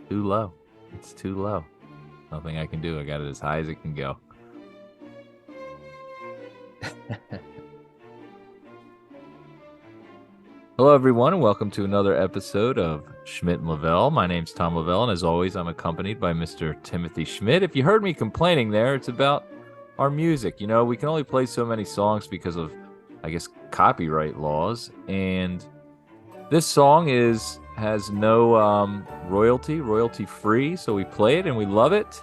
Too low. It's too low. Nothing I can do. I got it as high as it can go. Hello, everyone, and welcome to another episode of Schmidt Lavelle. My name's Tom Lavelle, and as always, I'm accompanied by Mr. Timothy Schmidt. If you heard me complaining there, it's about our music. You know, we can only play so many songs because of, I guess, copyright laws. And this song has no royalty free, so we play it and we love it.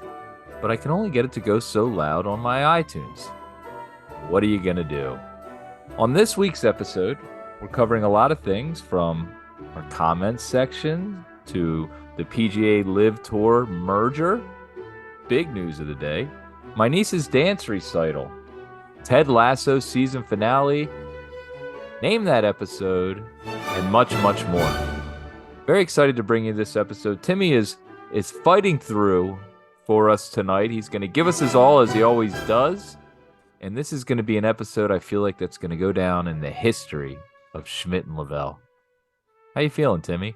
But I can only get it to go so loud on my iTunes. What are you gonna do? On this week's episode, we're covering a lot of things from our comments section to the PGA LIV Tour merger, big news of the day, my niece's dance recital, Ted Lasso season finale, name that episode, and much, much more. Very excited to bring you this episode. Timmy is fighting through for us tonight. He's going to give us his all as he always does. And this is going to be an episode I feel like that's going to go down in the history of Schmidt and Lavelle. How you feeling, Timmy?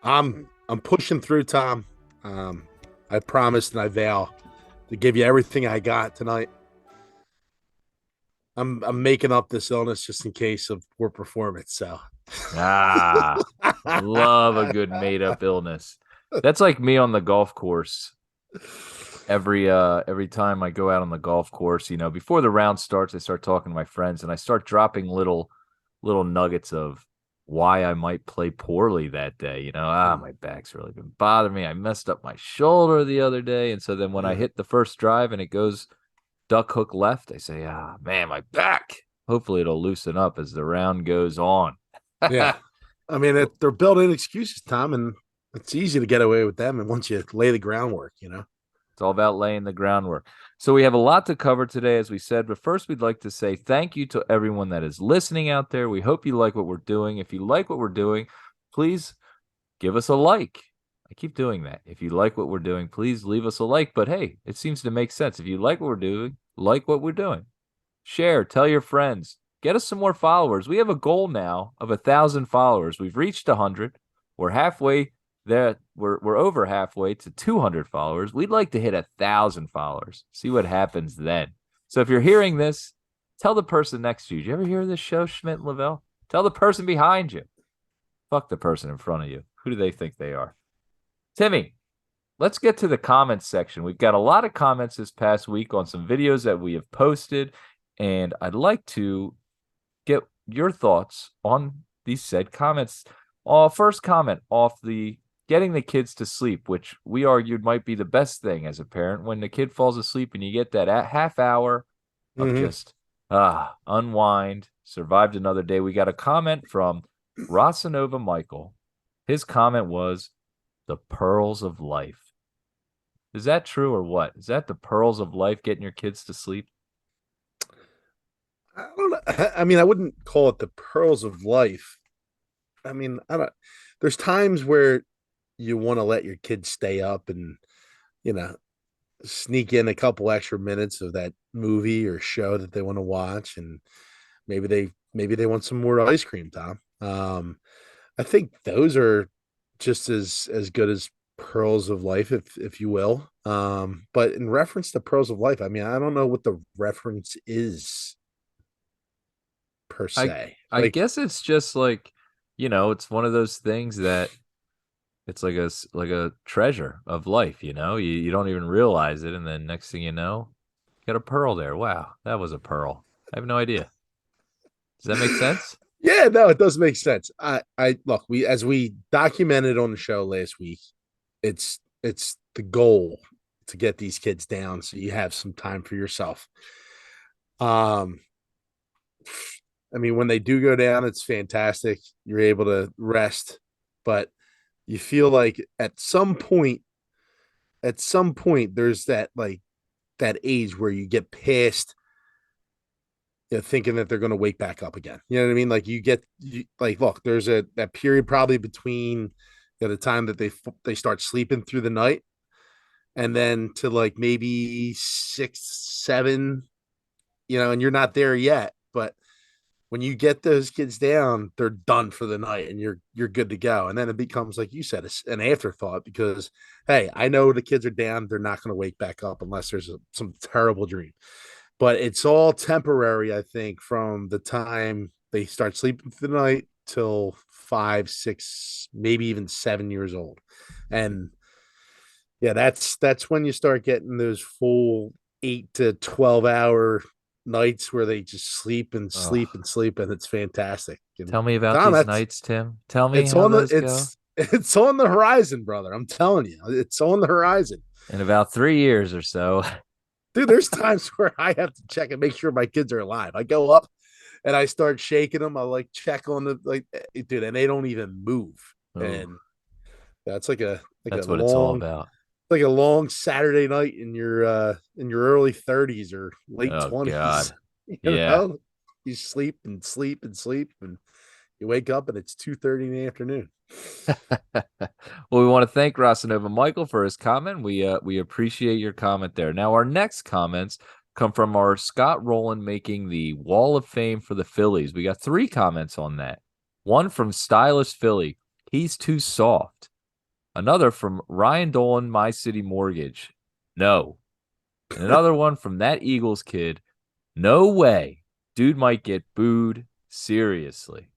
I'm pushing through, Tom. I promised and I vow to give you everything I got tonight. I'm making up this illness just in case of poor performance. So Love a good made up illness. That's like me on the golf course. Every time I go out on the golf course, you know, before the round starts, I start talking to my friends and I start dropping little nuggets of why I might play poorly that day. You know, my back's really been bothering me. I messed up my shoulder the other day. And so then when I hit the first drive and it goes duck hook left, I say, man, my back. Hopefully it'll loosen up as the round goes on. yeah, I mean they're built-in excuses, Tom, and it's easy to get away with them. And once you lay the groundwork, you know. It's all about laying the groundwork. So we have a lot to cover today, as we said, but first we'd like to say thank you to everyone that is listening out there. We hope you like what we're doing. If you like what we're doing, please give us a like. I keep doing that. If you like what we're doing, please leave us a like. But hey, it seems to make sense. If you like what we're doing, like what we're doing. Share, tell your friends. Get us some more followers. We have a goal now of 1,000 followers. We've reached 100. We're halfway there. We're over halfway to 200 followers. We'd like to hit 1,000 followers. See what happens then. So if you're hearing this, tell the person next to you. Did you ever hear this show, Schmidt and Lavelle? Tell the person behind you. Fuck the person in front of you. Who do they think they are? Timmy, let's get to the comments section. We've got a lot of comments this past week on some videos that we have posted, and I'd like to get your thoughts on these said comments. First comment off the getting the kids to sleep, which we argued might be the best thing as a parent. When the kid falls asleep and you get that half hour of just unwind, survived another day. We got a comment from Rosanova Michael. His comment was the pearls of life. Is that true or what? Is that the pearls of life, getting your kids to sleep? I don't know. I mean, I wouldn't call it the pearls of life. I mean, I don't. There's times where you want to let your kids stay up and, you know, sneak in a couple extra minutes of that movie or show that they want to watch, and maybe they want some more ice cream, Tom. I think those are just as good as pearls of life, if you will. But in reference to pearls of life, I mean, I don't know what the reference is per I se. I guess it's just like, you know, it's one of those things that it's like a treasure of life, you know. You don't even realize it, and then next thing you know, you got a pearl there. Wow, that was a pearl. I have no idea. Does that make sense? Yeah, no, it does make sense. I look, we documented on the show last week, it's the goal to get these kids down so you have some time for yourself. Um, I mean, when they do go down, it's fantastic. You're able to rest, but you feel like at some point, there's that like that age where you get past, you know, thinking that they're going to wake back up again. You know what I mean? Like like, look, there's that period probably between, you know, the time that they start sleeping through the night and then to like maybe 6, 7, you know, and you're not there yet, but when you get those kids down, they're done for the night, and you're good to go. And then it becomes, like you said, an afterthought because, hey, I know the kids are down; they're not going to wake back up unless there's some terrible dream. But it's all temporary, I think, from the time they start sleeping through the night till 5, 6, maybe even 7 years old. And yeah, that's when you start getting those full 8 to 12 hour nights where they just sleep and sleep Oh, and sleep, and it's fantastic. And tell me about Tom, these that's nights, Tim. Tell me it's how on the those go. it's on the horizon, brother. I'm telling you, it's on the horizon. In about 3 years or so. Dude, there's times where I have to check and make sure my kids are alive. I go up and I start shaking them. I like check on the dude, and they don't even move. Oh, And that's that's what it's all about. like a long Saturday night in your early 30s or late Oh 20s. God. You Yeah. know, you sleep and sleep and sleep, and you wake up and it's 2:30 in the afternoon. Well, we want to thank Rosanova Michael for his comment. We appreciate your comment there. Now, our next comments come from our Scott Rowland making the Wall of Fame for the Phillies. We got 3 comments on that. One from Stylish Philly. He's too soft. Another from Ryan Dolan, My City Mortgage. No. And another one from that Eagles kid. No way. Dude might get booed. Seriously.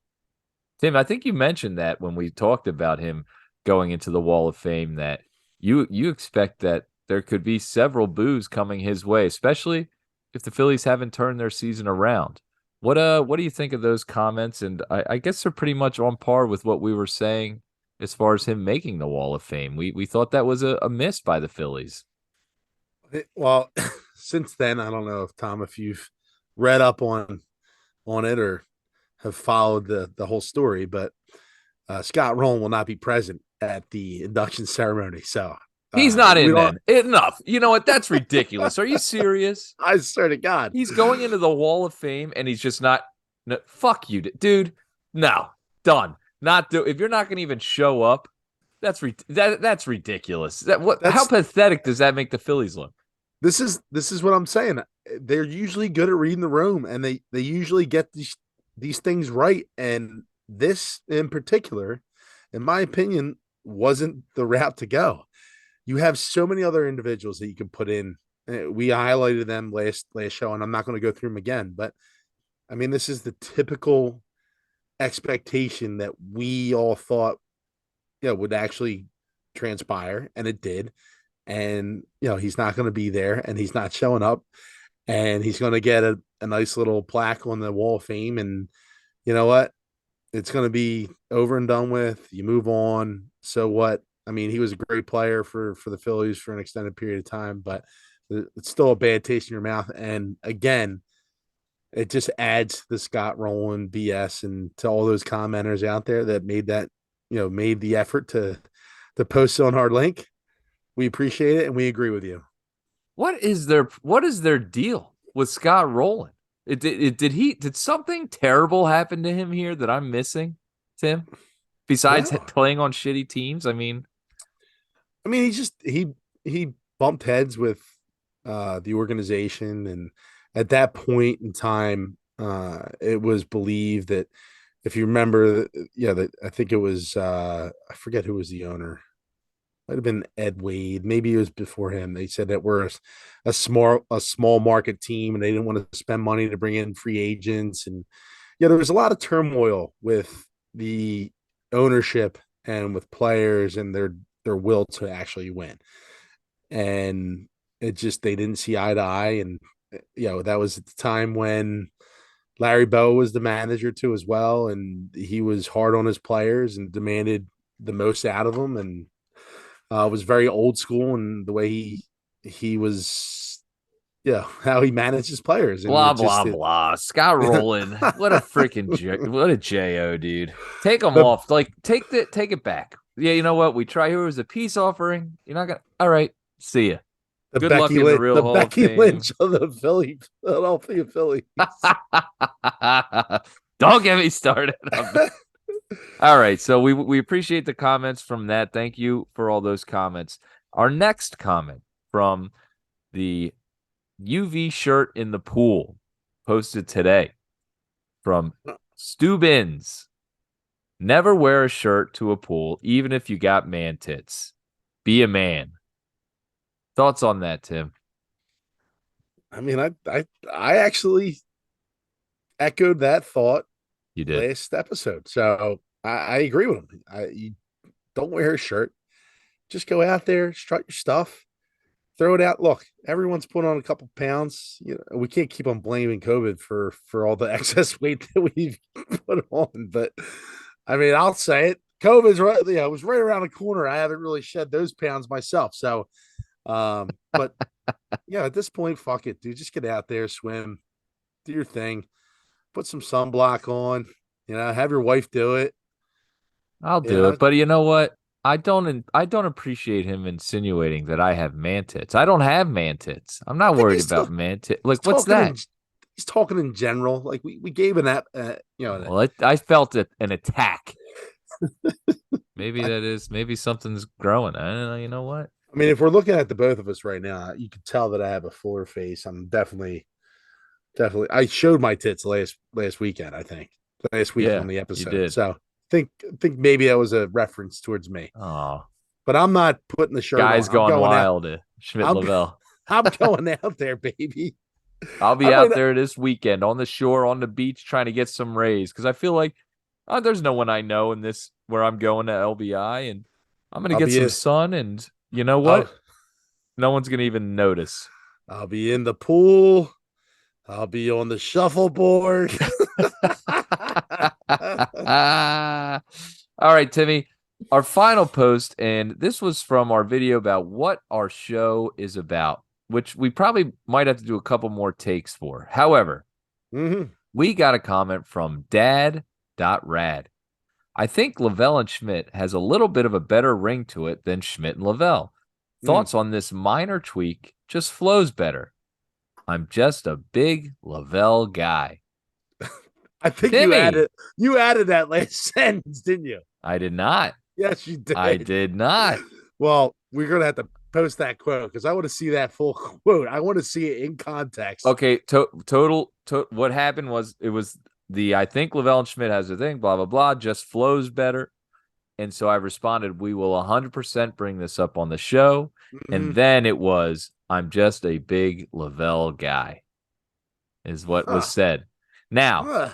Tim, I think you mentioned that when we talked about him going into the Wall of Fame, that you expect that there could be several boos coming his way, especially if the Phillies haven't turned their season around. What do you think of those comments? And I guess they're pretty much on par with what we were saying as far as him making the Wall of Fame. We thought that was a miss by the Phillies. Well, since then, I don't know if Tom, if you've read up on it or have followed the whole story, but Scott Rowland will not be present at the induction ceremony. So He's not we in don't. then. Enough. You know what? That's ridiculous. Are you serious? I swear to God, He's going into the Wall of Fame and he's just not. No, fuck you, dude. No, done. Not do. If you're not going to even show up, that's ridiculous. That what? How that's pathetic does that make the Phillies look? this is what I'm saying. They're usually good at reading the room, and they usually get these things right. And this in particular, in my opinion, wasn't the route to go. You have so many other individuals that you can put in. We highlighted them last show, and I'm not going to go through them again. But I mean, this is the typical expectation that we all thought, would actually transpire, and it did. And he's not going to be there, and he's not showing up, and he's going to get a nice little plaque on the Wall of Fame. And you know what? It's going to be over and done with. You move on. So what? I mean, he was a great player for the Phillies for an extended period of time, but it's still a bad taste in your mouth. And again, it just adds to the Scott Rowland BS and to all those commenters out there that made the effort to post on our link. We appreciate it and we agree with you. What is their deal with Scott Rowland? Did something terrible happen to him here that I'm missing, Tim? Besides No, playing on shitty teams, I mean, I mean he bumped heads with the organization, and at that point in time, it was believed that, if you remember, that I think it was I forget who was the owner. Might have been Ed Wade. Maybe it was before him. They said that we're a small market team, and they didn't want to spend money to bring in free agents. And there was a lot of turmoil with the ownership and with players and their will to actually win. And it just, they didn't see eye to eye. And that was at the time when Larry Bow was the manager too as well, and he was hard on his players and demanded the most out of them, and was very old school in the way he was, how he managed his players. And blah it just blah blah. Scott Rowland, what a freaking what a jo, dude. Take him the off. Like take it back. Yeah, you know what? We try here as a peace offering. You're not gonna. All right, see ya. the Good luck Becky in the Lynch, real the Hall of Becky Fame. Lynch of the Philadelphia Philly. Don't get me started. All right, so we appreciate the comments from that. Thank you for all those comments. Our next comment from the UV shirt in the pool posted today. from Stubbins. Never wear a shirt to a pool, even if you got man tits. Be a man. Thoughts on that, Tim? I mean, I actually echoed that thought You did. last episode, so I agree with him. You don't wear a shirt. Just go out there, strut your stuff, throw it out. Look, everyone's put on a couple pounds. You know, we can't keep on blaming COVID for all the excess weight that we've put on. But I mean, I'll say it. COVID's right. Yeah, it was right around the corner. I haven't really shed those pounds myself. So, but yeah, at this point, fuck it, dude. Just get out there, swim, do your thing, put some sunblock on. You know, have your wife do it. I'll You do know, it. But you know what? I don't appreciate him insinuating that I have man tits. I don't have man tits. I'm I not think worried about man tits. he's Like, what's talking in that? he's talking in general. Like we gave an app, Well, I felt an attack. Maybe I, that is, maybe something's growing. I don't know. You know what? I mean, if we're looking at the both of us right now, you can tell that I have a fuller face. I'm definitely. I showed my tits last weekend. I think last week Yeah, on the you episode. did. So think maybe that was a reference towards me. Oh, But I'm not putting the shirt on. guys I'm gone going out. wild. Schmidt I'm Lavelle. I'm going out there, baby. I'll I be might out not, there this weekend on the shore, on the beach, trying to get some rays because I feel like there's no one I know in this where I'm going to LBI, and I'm gonna I'll get be some in, sun. And you know I'll what? No one's gonna even notice. I'll be in the pool. I'll be on the shuffleboard. All right, Timmy. Our final post, and this was from our video about what our show is about, which we probably might have to do a couple more takes for. However, Mhm. we got a comment from Dad.Rad. I think Lavelle and Schmidt has a little bit of a better ring to it than Schmidt and Lavelle. Mm. Thoughts on this minor tweak? Just flows better. I'm just a big Lavelle guy. I think Timmy, you added that last sentence, didn't you? I did not. Yes, you I did. did not. Well, we're gonna have to post that quote because I want to see that full quote. I want to see it in context. Okay, what happened was it was the I think Lavelle and Schmidt has a thing, blah blah blah, just flows better. And so I responded, we will 100% bring this up on the show. And Mhm. then it was, I'm just a big Lavelle guy, is what was Huh. said. Now, Huh.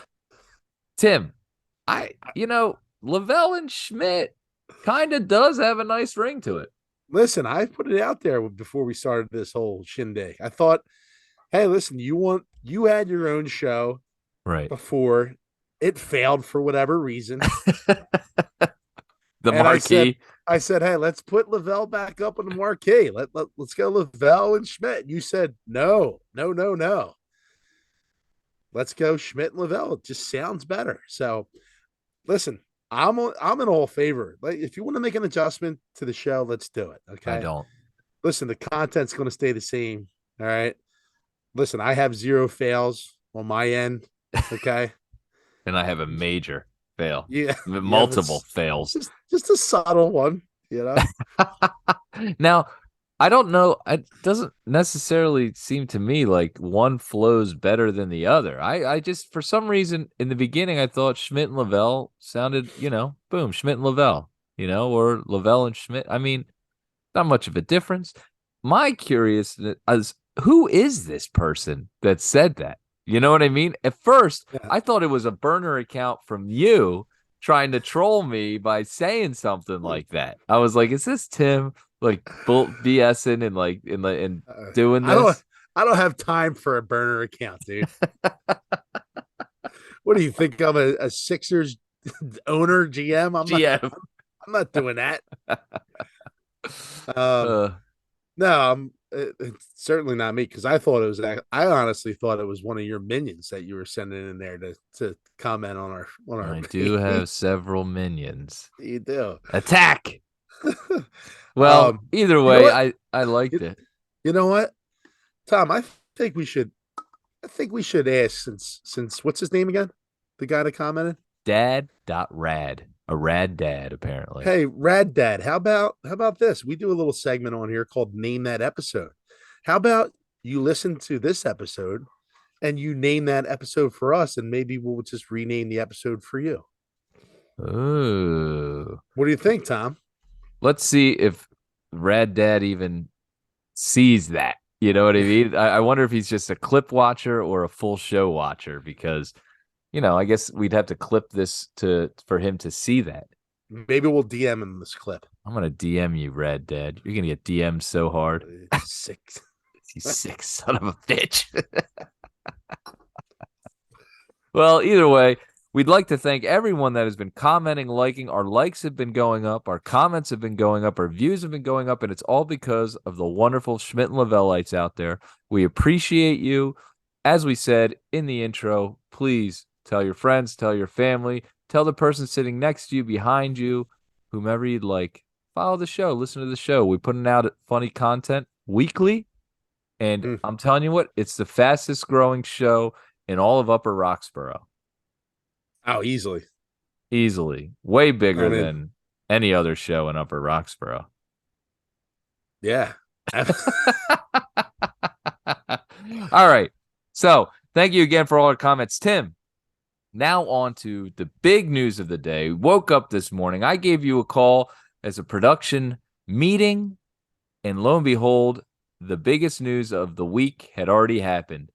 Tim, Lavelle and Schmidt kind of does have a nice ring to it. Listen, I put it out there before we started this whole shindig. I thought, hey, listen, you had your own show Right. before it failed for whatever reason. The And marquee. I said, hey, let's put Lavelle back up on the marquee. Let's go Lavelle and Schmidt. You said, no. Let's go Schmidt and Lavelle. It just sounds better. So listen, I'm in all favor. Like, if you want to make an adjustment to the show, let's do it. I Okay. don't. Listen, the content's going to stay the same. All right. Listen, I have zero fails on my end. Okay. And I have a major fail. Yeah. Yeah. Multiple fails. Just a subtle one, you know? Now, I don't know. It doesn't necessarily seem to me like one flows better than the other. I just, for some reason, in the beginning, I thought Schmidt and Lavelle sounded, boom, Schmidt and Lavelle, or Lavelle and Schmidt. I mean, not much of a difference. My curiousness is, who is this person that said that? You know what I mean? At first, Yeah. I thought it was a burner account from you trying to troll me by saying something like that. I was like, is this Tim like BSing and doing I this? don't have time for a burner account, dude. What do you think? I'm a Sixers owner, GM. GM. I'm not doing that. Um, no, it's certainly not me because I thought it was. I honestly thought it was one of your minions that you were sending in there to comment on our. I do have several minions. You do. Attack. Well, either You know way, what? I liked it. You know what, Tom? I think we should. I think we should ask since what's his name again? The guy that commented. Dad.Rad. A rad dad, apparently. Hey, Rad Dad, how about this? We do a little segment on here called Name That Episode. How about you listen to this episode and you name that episode for us, and maybe we'll just rename the episode for you. Ooh. What do you think, Tom? Let's see if Rad Dad even sees that. You know what I mean? I wonder if he's just a clip watcher or a full show watcher because, I guess we'd have to clip this for him to see that. Maybe we'll DM him this clip. I'm gonna DM you, Rad Dad. You're gonna get DM'd so hard. Six. You sick son of a bitch. Well, either way, we'd like to thank everyone that has been commenting, liking. Our likes have been going up, our comments have been going up, our views have been going up, and it's all because of the wonderful Schmidt and Lavelleites out there. We appreciate you. As we said in the intro, please tell your friends, tell your family, tell the person sitting next to you, behind you, whomever you'd like. Follow the show, listen to the show. We're putting out funny content weekly, and I'm telling you what, it's the fastest growing show in all of Upper Roxborough. Oh, easily. Easily. Way bigger I mean, than any other show in Upper Roxborough. yeah. All right. So thank you again for all our comments. Tim, now on to the big news of the day. Woke up this morning. I gave you a call as a production meeting, and lo and behold, the biggest news of the week had already happened.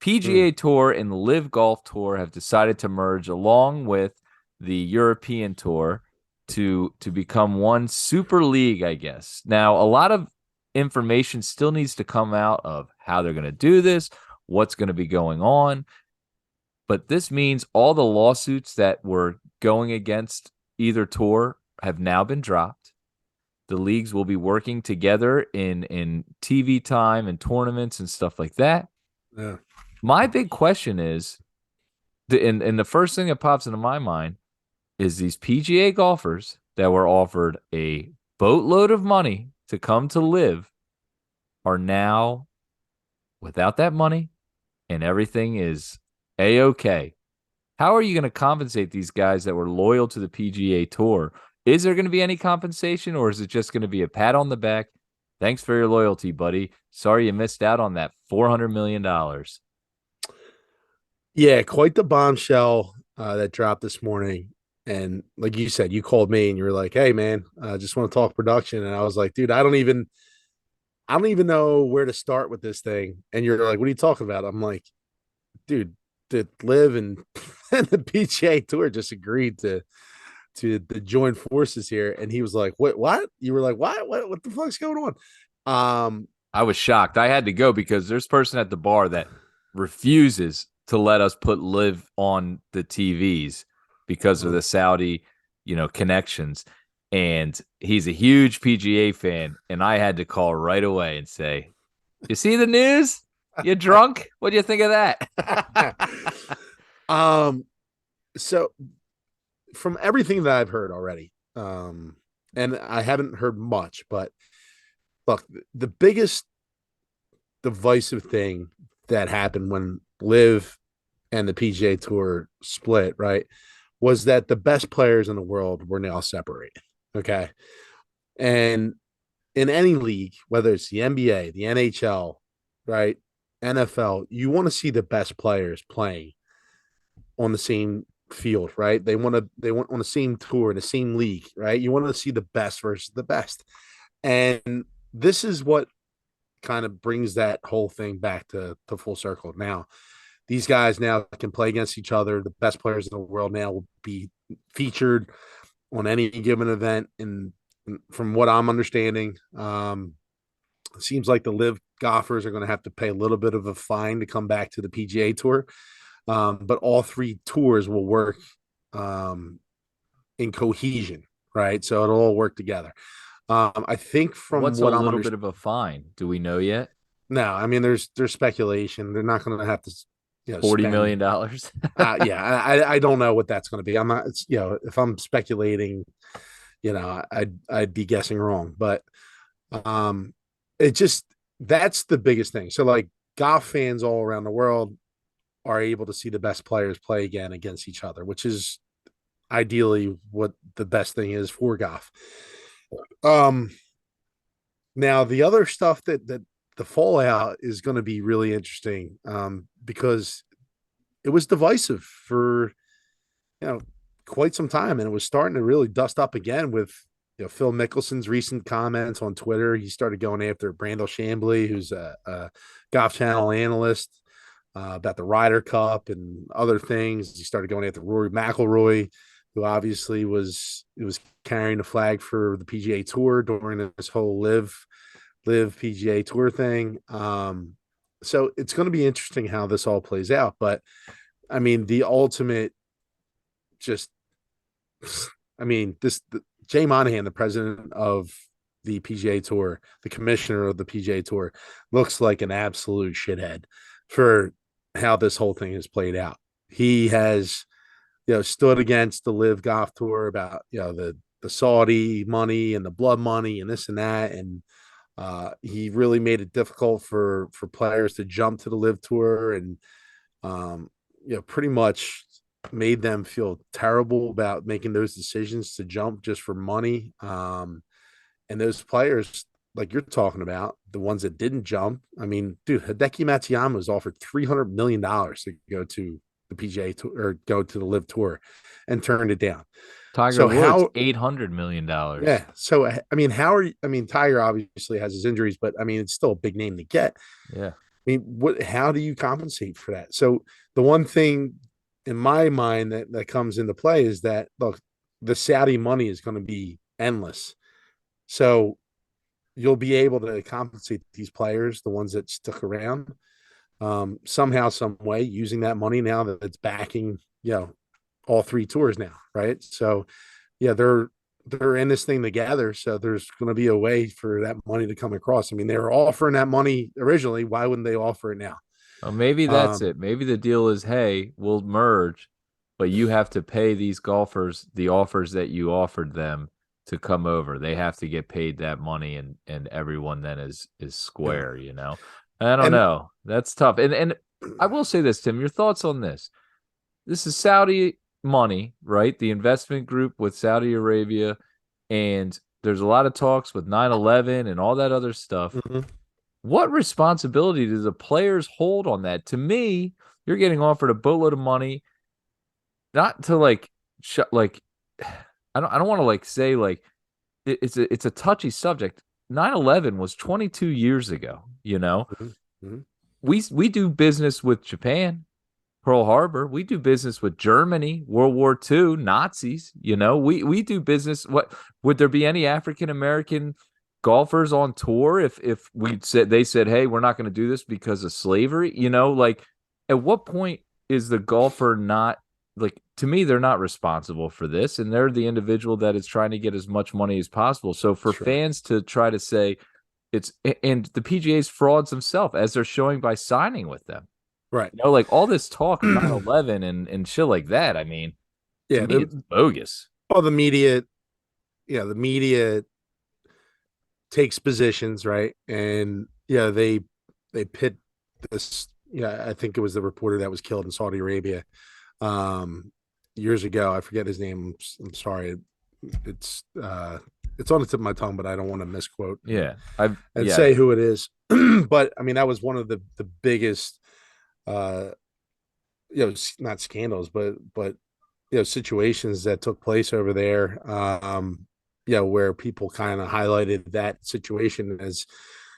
PGA Tour and the LIV Golf Tour have decided to merge along with the European Tour to become one super league, I guess. Now, a lot of information still needs to come out of how they're going to do this, what's going to be going on. But this means all the lawsuits that were going against either tour have now been dropped. The leagues will be working together in TV time and tournaments and stuff like that. Yeah. My big question is, and the first thing that pops into my mind is these PGA golfers that were offered a boatload of money to come to LIV are now without that money and everything is A-okay. How are you going to compensate these guys that were loyal to the PGA Tour? Is there going to be any compensation, or is it just going to be a pat on the back? Thanks for your loyalty, buddy. Sorry you missed out on that $400 million. Yeah, quite the bombshell that dropped this morning. And like you said, you called me and you were like, "Hey, man, I just want to talk production." And I was like, "Dude, I don't even know where to start with this thing." And you're like, "What are you talking about?" I'm like, "Dude, the LIV and and the PGA Tour just agreed to join forces here." And he was like, What?" You were like, What the fuck's going on?" I was shocked. I had to go because there's a person at the bar that refuses to let us put LIV on the TVs because of the Saudi, connections. And he's a huge PGA fan. And I had to call right away and say, "You see the news? You drunk? What do you think of that?" So from everything that I've heard already, and I haven't heard much, but look, the biggest divisive thing that happened when LIV and the PGA Tour split, right, was that the best players in the world were now separated. Okay. And in any league, whether it's the NBA, the NHL, right, NFL, you want to see the best players playing on the same field, right? They want on the same tour, in the same league, right? You want to see the best versus the best. And this is what kind of brings that whole thing back to full circle. Now, these guys now can play against each other. The best players in the world now will be featured on any given event. And from what I'm understanding, it seems like the LIV golfers are going to have to pay a little bit of a fine to come back to the PGA Tour. But all three tours will work in cohesion, right? So it'll all work together. I think from What's a what I'm little bit of a fine? Do we know yet? no, I mean there's speculation. They're not going to have to, $40 spend. million dollars. Yeah, I don't know what that's going to be. I'm not. It's, if I'm speculating, I'd be guessing wrong. But it just that's the biggest thing. So like golf fans all around the world are able to see the best players play again against each other, which is ideally what the best thing is for golf. Um, Now the other stuff that the fallout is going to be really interesting, because it was divisive for you know quite some time, and it was starting to really dust up again with Phil Mickelson's recent comments on Twitter. He started going after Brandel Chambly, who's a Golf Channel analyst, about the Ryder Cup and other things. He started going after Rory McIlroy, who obviously was carrying the flag for the PGA Tour during this whole live PGA Tour thing. So it's going to be interesting how this all plays out. But I mean, the ultimate, just, I mean, Jay Monahan, the president of the PGA Tour, the commissioner of the PGA Tour, looks like an absolute shithead for how this whole thing has played out. He has, stood against the Live Golf Tour about, the Saudi money and the blood money and this and that. And he really made it difficult for players to jump to the Live Tour, and pretty much made them feel terrible about making those decisions to jump just for money. And those players, like you're talking about, the ones that didn't jump. I mean, dude, Hideki Matsuyama was offered $300 million to go to the PGA Tour or go to the Live Tour, and turned it down. Tiger So Woods, how $800 million. yeah. So I mean, Tiger obviously has his injuries, but I mean, it's still a big name to get. Yeah. I mean, how do you compensate for that? So the one thing in my mind that comes into play is that, look, the Saudi money is going to be endless. So you'll be able to compensate these players, the ones that stuck around, somehow, some way, using that money now that it's backing, all three tours now, right? So yeah, they're in this thing together. So there's going to be a way for that money to come across. I mean, they were offering that money originally. Why wouldn't they offer it now? Well, maybe that's Um, it. Maybe the deal is, hey, we'll merge, but you have to pay these golfers the offers that you offered them to come over. They have to get paid that money, and everyone then is yeah. square, you know. I don't And know. That's tough. And I will say this, Tim, your thoughts on this. This is Saudi money, right? The investment group with Saudi Arabia, and there's a lot of talks with 9/11 and all that other stuff. mhm, What responsibility do the players hold on that? To me, you're getting offered a boatload of money, not to like, like, I don't want to like say like it's a touchy subject. 9/11 was 22 years ago. You know, mhm, mhm. we do business with Japan, Pearl Harbor. We do business with Germany, World War II, Nazis. You know, we do business. What would there be any African American golfers on tour if we said they said, hey, we're not going to do this because of slavery? You know, like at what point is the golfer not like? To me, they're not responsible for this, and they're the individual that is trying to get as much money as possible. So for Sure. fans to try to say it's and the PGA's frauds themselves as they're showing by signing with them. Right. You know, like all this talk of 9/11 and shit like that. I mean, to Yeah. me, it's bogus. All the media, the media takes positions, right? And they pit this. Yeah, I think it was the reporter that was killed in Saudi Arabia, um, years ago. I forget his name. I'm sorry. It's it's on the tip of my tongue, but I don't want to misquote Yeah, I've and yeah, say who it is. But I mean, that was one of the biggest, uh, not scandals, but situations that took place over there. Where people kind of highlighted that situation as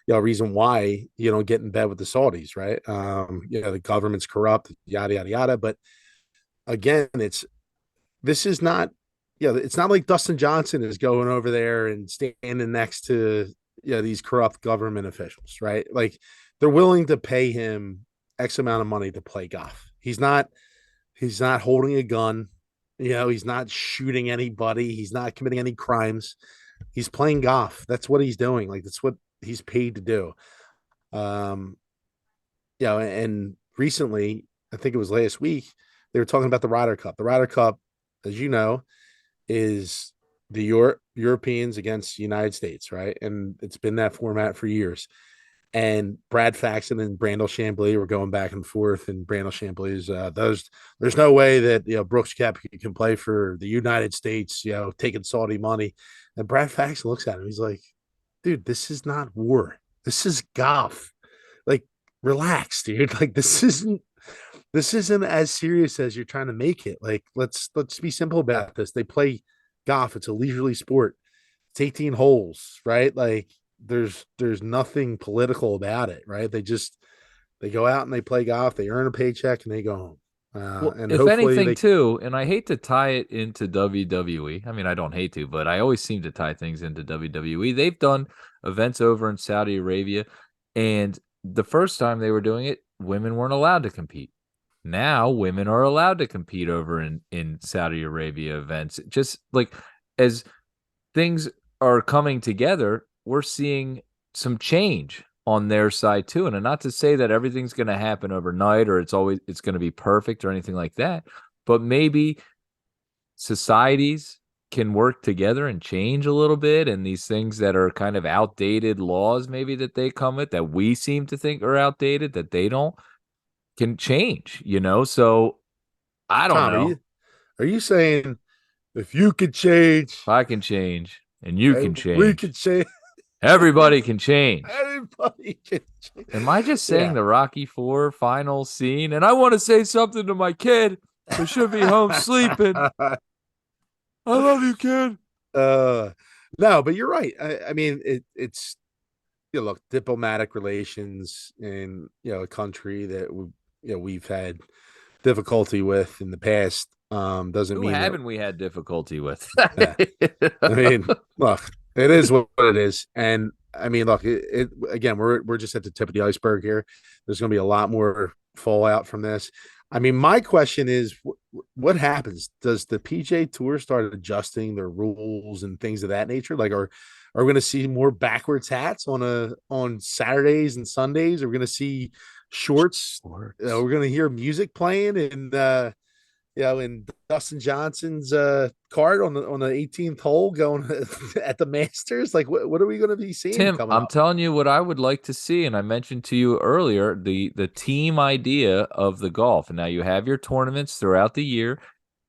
reason why you don't get in bed with the Saudis, right? The government's corrupt, yada yada yada. But again, this is not, it's not like Dustin Johnson is going over there and standing next to these corrupt government officials, right? Like they're willing to pay him X amount of money to play golf. He's not holding a gun. He's not shooting anybody. He's not committing any crimes. He's playing golf. That's what he's doing. Like that's what he's paid to do. Um, and recently, I think it was last week, they were talking about the Ryder Cup. The Ryder Cup, as you know, is the Europeans against the United States, right? And it's been that format for years. And Brad Faxon and Brandel Chambly were going back and forth, and Brandel Chambly is there's no way that Brooks Koepka can play for the United States, taking Saudi money. And Brad Faxon looks at him, he's like, dude, this is not war. This is golf. Like, relax, dude. Like, this isn't as serious as you're trying to make it. Like, let's be simple about this. They play golf. It's a leisurely sport. It's 18 holes, right? Like, there's nothing political about it, right? They go out and they play golf, they earn a paycheck, and they go home. Well, And if hopefully anything, they too, and I hate to tie it into WWE. I mean, I don't hate to, but I always seem to tie things into WWE. They've done events over in Saudi Arabia, and the first time they were doing it, women weren't allowed to compete. Now women are allowed to compete over in Saudi Arabia events. Just like as things are coming together, we're seeing some change on their side too. And not to say that everything's going to happen overnight or it's going to be perfect or anything like that, but maybe societies can work together and change a little bit, and these things that are kind of outdated laws maybe that they come with that we seem to think are outdated that they don't can change. So I don't Tom, know. are you saying if you could change, If I can change and you can we could change, change? everybody can change. Everybody can change. Am I just saying Yeah. the Rocky Four final scene? And I want to say something to my kid who should be home sleeping. I love you, kid. uh no, but you're right. I mean, it's look, diplomatic relations in a country that we've had difficulty with in the past doesn't Who mean that. haven't we had difficulty with? Yeah, I mean, look, it is what it is, and I mean, look, again, we're just at the tip of the iceberg here. There's going to be a lot more fallout from this. I mean, my question is, what happens? Does the PJ Tour start adjusting their rules and things of that nature? Like, are we going to see more backwards hats on Saturdays and Sundays? Are we going to see shorts? We're going to hear music playing and in Dustin Johnson's cart on the 18th hole going at the Masters. Like, what are we going to be seeing Tim, coming I'm up? telling you what I would like to see, and I mentioned to you earlier the team idea of the golf. And now you have your tournaments throughout the year,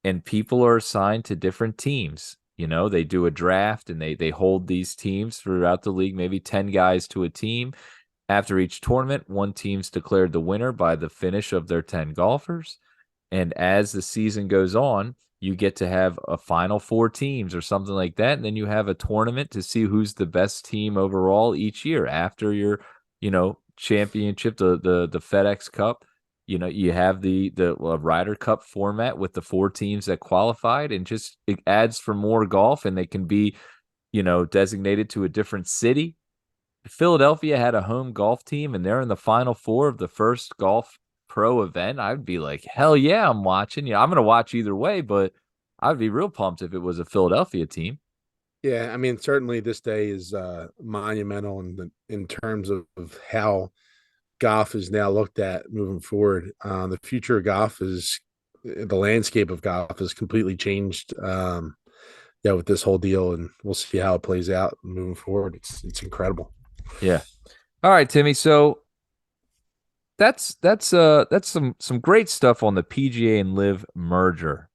and people are assigned to different teams. They do a draft and they hold these teams throughout the league, maybe 10 guys to a team. After each tournament, one team's declared the winner by the finish of their 10 golfers. And as the season goes on, you get to have a final four teams or something like that. And then you have a tournament to see who's the best team overall each year after your championship, the FedEx Cup. You have the Ryder Cup format with the four teams that qualified, and just it adds for more golf, and they can be, designated to a different city. Philadelphia had a home golf team and they're in the final four of the first golf pro event, I'd be like, hell yeah, I'm watching. I'm going to watch either way, but I'd be real pumped if it was a Philadelphia team. Yeah, I mean, certainly this day is monumental in terms of how golf is now looked at moving forward. The future of golf is the landscape of golf has completely changed. With this whole deal, and we'll see how it plays out moving forward. It's incredible. Yeah. All right, Timmy. So that's some great stuff on the PGA and LIV merger.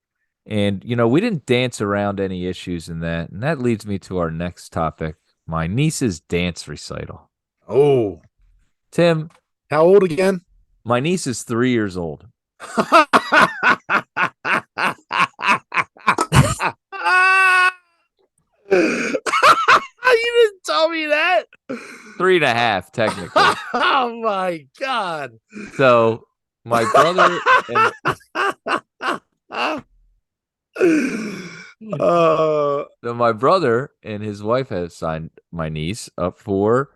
And we didn't dance around any issues in that. And that leads me to our next topic, my niece's dance recital. Oh, Tim, how old again? my niece is 3 years old. You didn't tell me that. 3.5, technically. Oh my god. So my brother and so my brother and his wife have signed my niece up for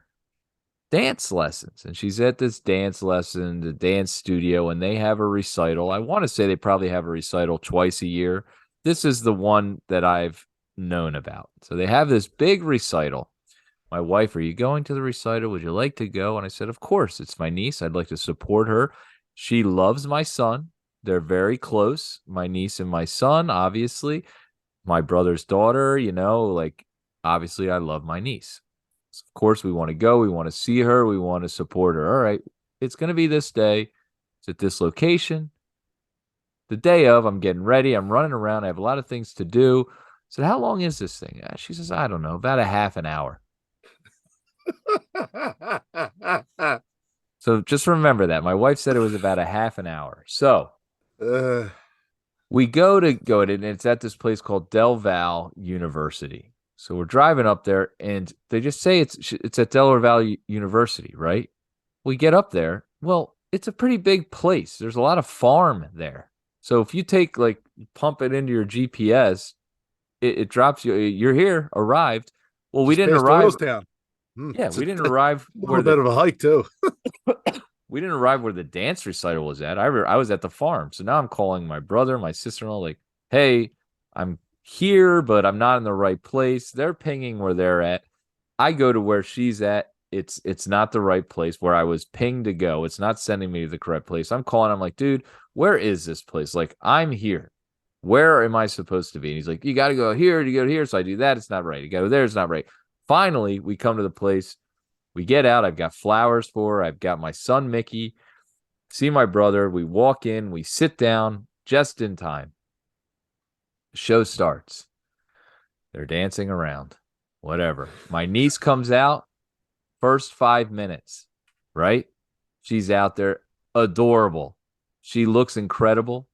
dance lessons, and she's at this dance lesson, the dance studio, and they have a recital. I want to say they probably have a recital twice a year. This is the one that I've known about. So they have this big recital. My wife, are you going to the recital? Would you like to go? And I said, of course, it's my niece. I'd like to support her. She loves my son. They're very close, my niece and my son, obviously. My brother's daughter, like, obviously I love my niece. So of course, we want to go. We want to see her. We want to support her. All right, it's going to be this day. It's at this location. The day of, I'm getting ready. I'm running around. I have a lot of things to do. So how long is this thing? She says, I don't know, about a half an hour. So just remember that. My wife said it was about a half an hour. So uh, we go to, and it's at this place called Del Val University. So we're driving up there, and they just say it's at Del Val University, right? We get up there. Well, it's a pretty big place. There's a lot of farm there. So if you take like pump it into your GPS, it drops you. You're here, arrived. Well, we just didn't past arrive. Doylestown. Yeah, It's we a didn't arrive little bit of a hike too. we didn't arrive where the dance recital was at. I was at the farm. So now I'm calling my brother, my sister-in-law, like, hey, I'm here, but I'm not in the right place. They're pinging where they're at. I go to where she's at. It's not the right place where I was pinged to go. It's not sending me to the correct place. I'm calling. I'm like, dude, where is this place? Like, I'm here. Where am I supposed to be? And he's like, you got to go here. You go here. So I do that. It's not right. You go there. It's not right. Finally, we come to the place. We get out. I've got flowers for her. I've got my son, Mickey. See my brother. We walk in. We sit down just in time. The show starts. They're dancing around. Whatever. My niece comes out. First 5 minutes, right? She's out there. Adorable. She looks incredible.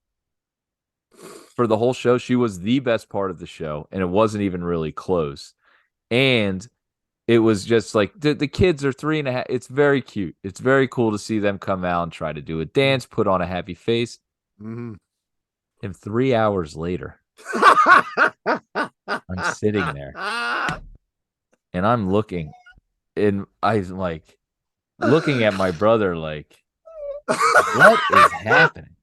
For the whole show, she was the best part of the show, and it wasn't even really close. And it was just like the kids are 3.5. It's very cute. It's very cool to see them come out and try to do a dance, put on a happy face. Mm-hmm. And 3 hours later, I'm sitting there and I'm looking, and I'm like looking at my brother, like, what is happening?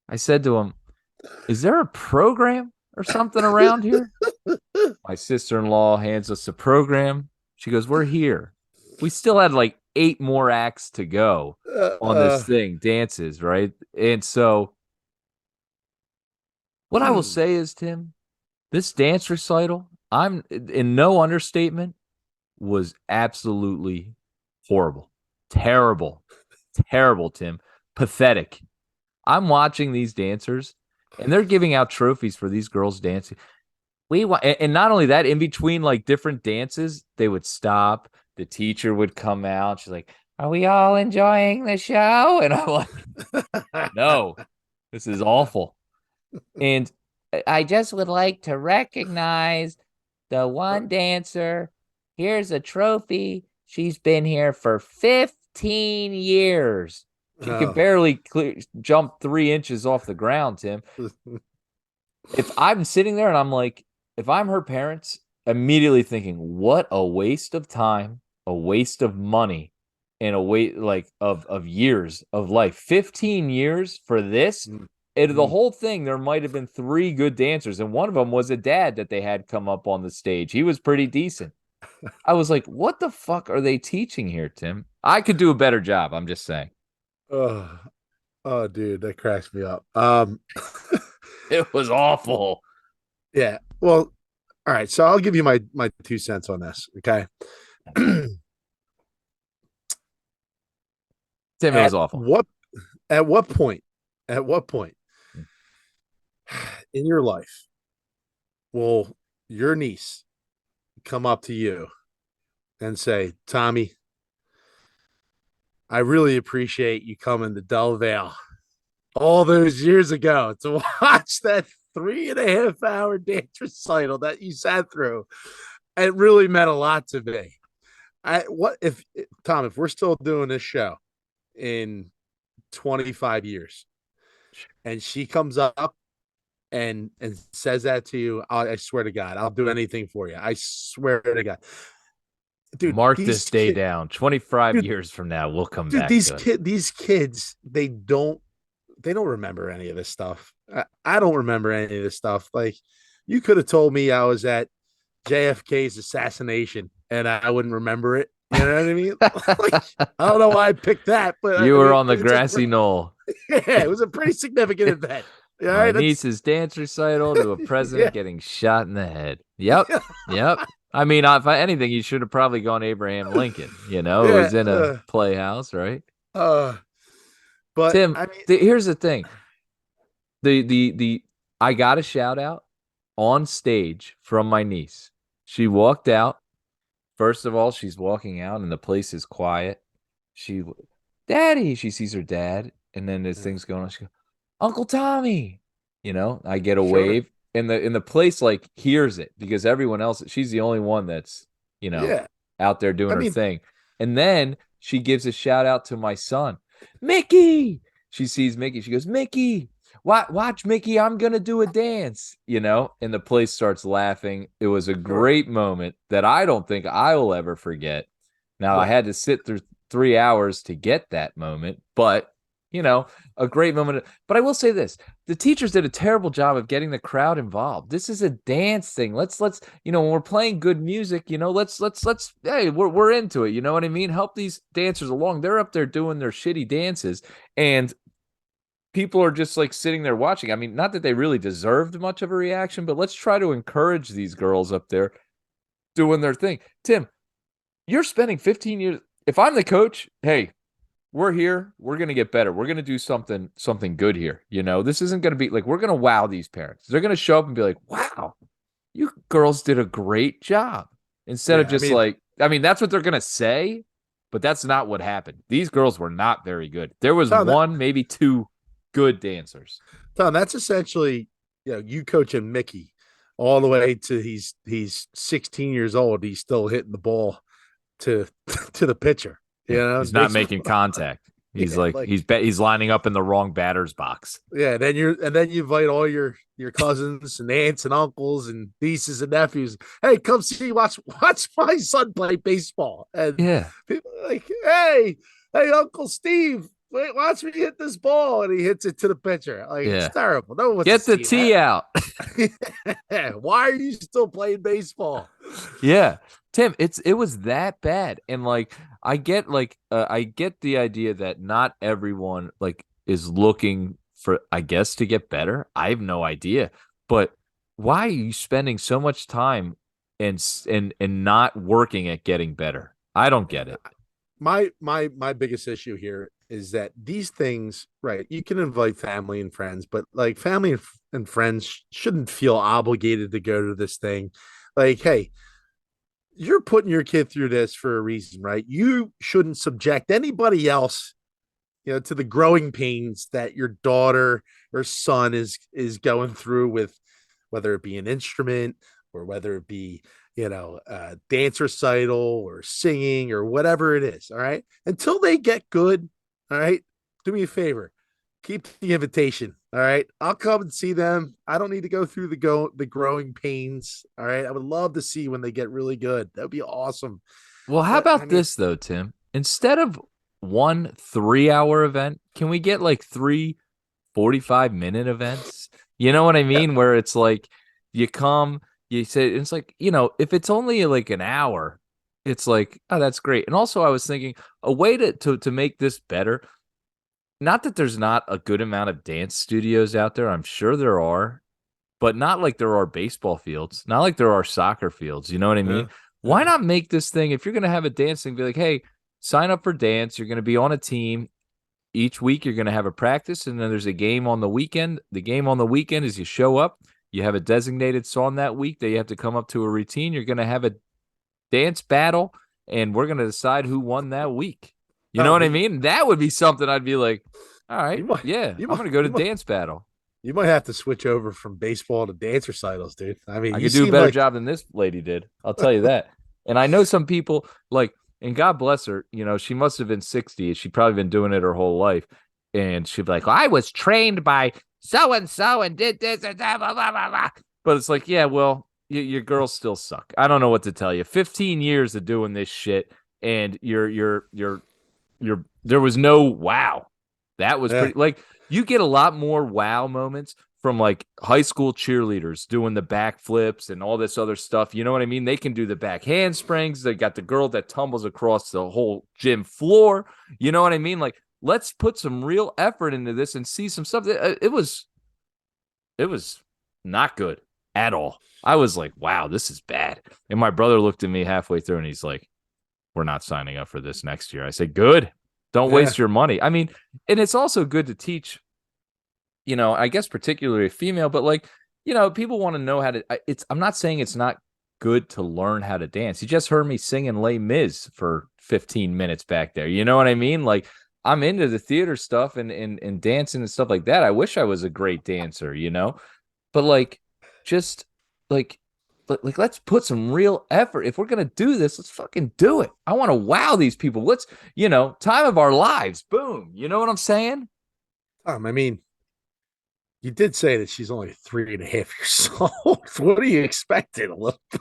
I said to him, is there a program or something around here? My sister-in-law hands us a program. She goes, we're here. We still had like 8 more acts to go on this thing, dances, right? And so what I will say is, Tim, this dance recital, I'm in no understatement, was absolutely horrible. Terrible. Terrible, Tim. Pathetic. I'm watching these dancers and they're giving out trophies for these girls dancing. And not only that, in between like different dances, they would stop. The teacher would come out. She's like, are we all enjoying the show? And I'm like, no, this is awful. And I just would like to recognize the one dancer. Here's a trophy. She's been here for 15 years. She could barely jump 3 inches off the ground, Tim. If I'm sitting there and I'm like, if I'm her parents, immediately thinking, what a waste of time, a waste of money, and a wait like of years of life. 15 years for this. And the whole thing, there might have been 3 good dancers, and one of them was a dad that they had come up on the stage. He was pretty decent. I was like, what the fuck are they teaching here, Tim? I could do a better job. I'm just saying. Oh, dude, that cracks me up. It was awful. Yeah. Well, all right. So I'll give you my 2 cents on this. Okay. Tim, it was awful. At what point in your life will your niece come up to you and say, Tommy, I really appreciate you coming to Del Valle all those years ago to watch that 3.5 hour dance recital that you sat through. It really meant a lot to me. Tom, if we're still doing this show in 25 years and she comes up and says that to you, I swear to God, I'll do anything for you. I swear to God. Dude, mark this day down. 25 years from now, we'll come back. These kids, they don't remember any of this stuff. I don't remember any of this stuff. Like, you could have told me I was at JFK's assassination and I wouldn't remember it. You know what I mean? Like, I don't know why I picked that, but you were on the grassy knoll. Yeah, it was a pretty significant event. Yeah, my niece's dance recital to a president getting shot in the head. Yep. Yep. I mean, if anything, you should have probably gone Abraham Lincoln. You know, it was in a playhouse, right? But Tim, I mean, here's the thing. I got a shout out on stage from my niece. She walked out. First of all, she's walking out and the place is quiet. She, Daddy, she sees her dad, and then there's Yeah. things going on. She goes, Uncle Tommy. I get a Sure. wave, and the place like hears it because everyone else, she's the only one that's, you know, Yeah. out there doing I her mean, thing. And then she gives a shout out to my son, Mickey. She sees Mickey. She goes, Mickey, watch Mickey, I'm gonna do a dance, and the place starts laughing. It was a sure. great moment that I don't think I will ever forget. Now I Right. had to sit through 3 hours to get that moment, but a great moment. But I will say this: the teachers did a terrible job of getting the crowd involved. This is a dance thing. Let's when we're playing good music, let's hey, we're into it. You know what I mean? Help these dancers along. They're up there doing their shitty dances, and people are just like sitting there watching. I mean, not that they really deserved much of a reaction, but let's try to encourage these girls up there doing their thing. Tim, you're spending 15 years. If I'm the coach, hey, we're here. We're going to get better. We're going to do something good here. This isn't going to be like we're going to wow these parents. They're going to show up and be like, "Wow, you girls did a great job." Instead of Yeah. I just mean, like, I mean, that's what they're going to say, but that's not what happened. These girls were not very good. There was Tom, that, one, maybe two good dancers. Tom, that's essentially, you coaching Mickey all the way to he's 16 years old. He's still hitting the ball to to the pitcher. Yeah, In he's not making baseball. contact. He's Yeah, like like he's lining up in the wrong batter's box. yeah. Then you invite all your cousins and aunts and uncles and nieces and nephews. Hey, come see watch my son play baseball. And Yeah, people are like, hey, Uncle Steve, wait, watch me hit this ball, and he hits it to the pitcher. Like it's yeah. terrible. No one wants to Get the see that. tea out. Why are you still playing baseball? Yeah. Tim, it was that bad. And I get the idea that not everyone like is looking for, I guess, to get better. I have no idea. But why are you spending so much time and not working at getting better? I don't get Yeah. it. My biggest issue here is that these things, right? You can invite family and friends, but like family and friends shouldn't feel obligated to go to this thing. Like, hey, you're putting your kid through this for a reason, right? You shouldn't subject anybody else, to the growing pains that your daughter or son is going through with, whether it be an instrument or whether it be, dance recital or singing or whatever it is. All right. Until they get good. All right. Do me a favor. Keep the invitation. All right. I'll come and see them. I don't need to go through the growing pains. All right. I would love to see when they get really good. That would be awesome. Well, how But I about mean, this though, Tim? Instead of one 3 hour event, can we get like 3 45-minute events? You know what I yeah, mean? Where it's like you come, you say it's like, if it's only like an hour, it's like, oh, that's great. And also I was thinking a way to make this better, not that there's not a good amount of dance studios out there. I'm sure there are, but not like there are baseball fields, not like there are soccer fields. You know what I mean? yeah, Why yeah. not make this thing, if you're going to have a dance thing, be like, hey, sign up for dance. You're going to be on a team. Each week, you're going to have a practice, and then there's a game on the weekend. The game on the weekend is you show up, you have a designated song that week that you have to come up to a routine. You're going to have a dance battle, and we're going to decide who won that week. You know Tom, what I mean? That would be something I'd be like, all right, you might, yeah, you I'm might, going to go to you might, dance battle. you might have to switch over from baseball to dance recitals, dude. I mean, I you could do a seem better like, job than this lady did. I'll tell you that. And I know some people like, and God bless her, she must have been 60. She'd probably been doing it her whole life. And she'd be like, well, I was trained by so and did this and that, blah, blah, blah, blah. But it's like, yeah, well, your girls still suck. I don't know what to tell you. 15 years of doing this shit, and there was no wow. That was yeah, pretty, like, you get a lot more wow moments from like high school cheerleaders doing the backflips and all this other stuff. You know what I mean? They can do the back handsprings. They got the girl that tumbles across the whole gym floor. You know what I mean? Like, let's put some real effort into this and see some stuff. It was not good at all. I was like, wow, this is bad. And my brother looked at me halfway through and he's like, we're not signing up for this next year. I said, good. Don't yeah, waste your money. I mean, and it's also good to teach, I guess particularly a female, but like, people want to know how to, I'm not saying it's not good to learn how to dance. You just heard me singing Les Mis for 15 minutes back there. You know what I mean? Like, I'm into the theater stuff and dancing and stuff like that. I wish I was a great dancer, you know? But like, just like, let's put some real effort. If we're gonna do this, let's fucking do it. I want to wow these people. Let's, time of our lives. Boom. You know what I'm saying? I mean, you did say that she's only 3.5 years old. What are you expecting?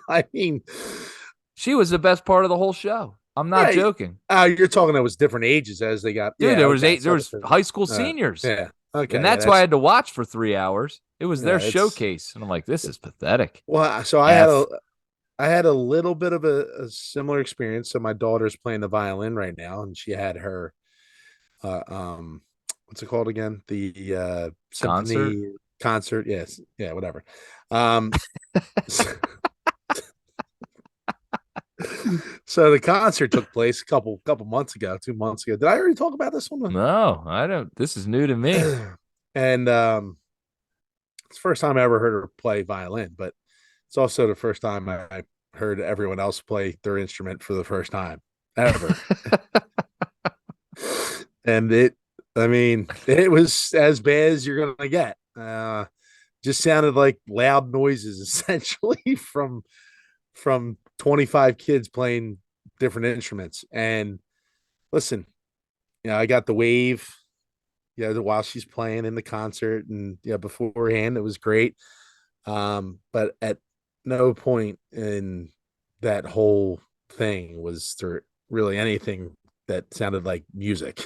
I mean, She was the best part of the whole show. I'm not right. joking. You're talking that was different ages as they got. Dude, Yeah, there was okay. there So was different. high school seniors. Yeah. And Okay. Yeah. that's why I had to watch for 3 hours. It was their It's showcase. And I'm like, this is pathetic. well. So F. I had a little bit of a similar experience. So my daughter's playing the violin right now, and she had her, uh, um, what's it called again? The Concert. symphony concert. Yes. Yeah. Whatever. Um. So the concert took place a couple months ago, 2 months ago. Did I already talk about this one? No, I don't. This is new to me. And it's the first time I ever heard her play violin, but it's also the first time I heard everyone else play their instrument for the first time ever. And I mean, it was as bad as you're gonna get. Just sounded like loud noises essentially from 25 kids playing different instruments. And listen, I got the wave, while she's playing in the concert, and beforehand it was great. But at no point in that whole thing was there really anything that sounded like music.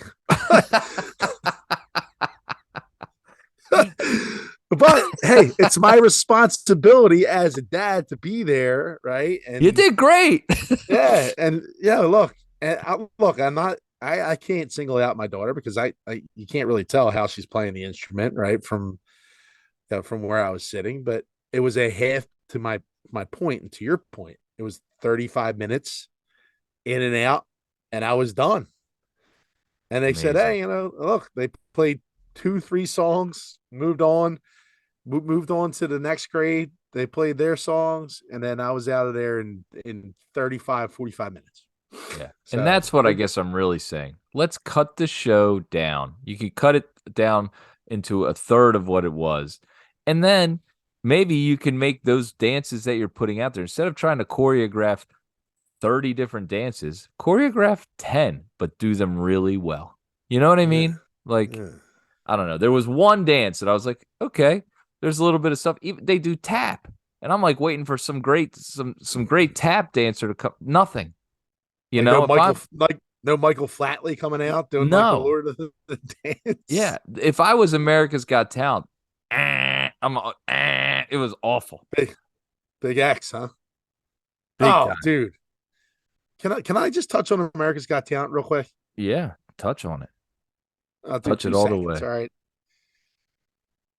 But hey, it's my responsibility as a dad to be there, right? And You did great. look, I'm not. I can't single out my daughter because you can't really tell how she's playing the instrument, right? From where I was sitting, but it was a half to my point, and to your point, it was 35 minutes in and out, and I was done. And they said, Amazing. hey, look, they played 2-3 songs, moved on to the next grade. They played their songs, and then I was out of there in 35, 45 minutes. Yeah. And So that's what I guess I'm really saying. Let's cut the show down. You could cut it down into a third of what it was. And then maybe you can make those dances that you're putting out there, instead of trying to choreograph 30 different dances, choreograph 10, but do them really well. You know what I mean? Like, yeah. I don't know. There was one dance that I was like, okay, there's a little bit of stuff. Even they do tap. And I'm like waiting for some great tap dancer to come. Nothing. You Like know, if I'm no Michael Flatley coming out doing like the no, Lord of the Dance. yeah. If I was America's Got Talent, it was awful. Big X, huh? Big Oh, time. dude. Can I just touch on America's Got Talent real quick? Yeah, touch on it. I'll do Touch it two all the seconds. way. All right.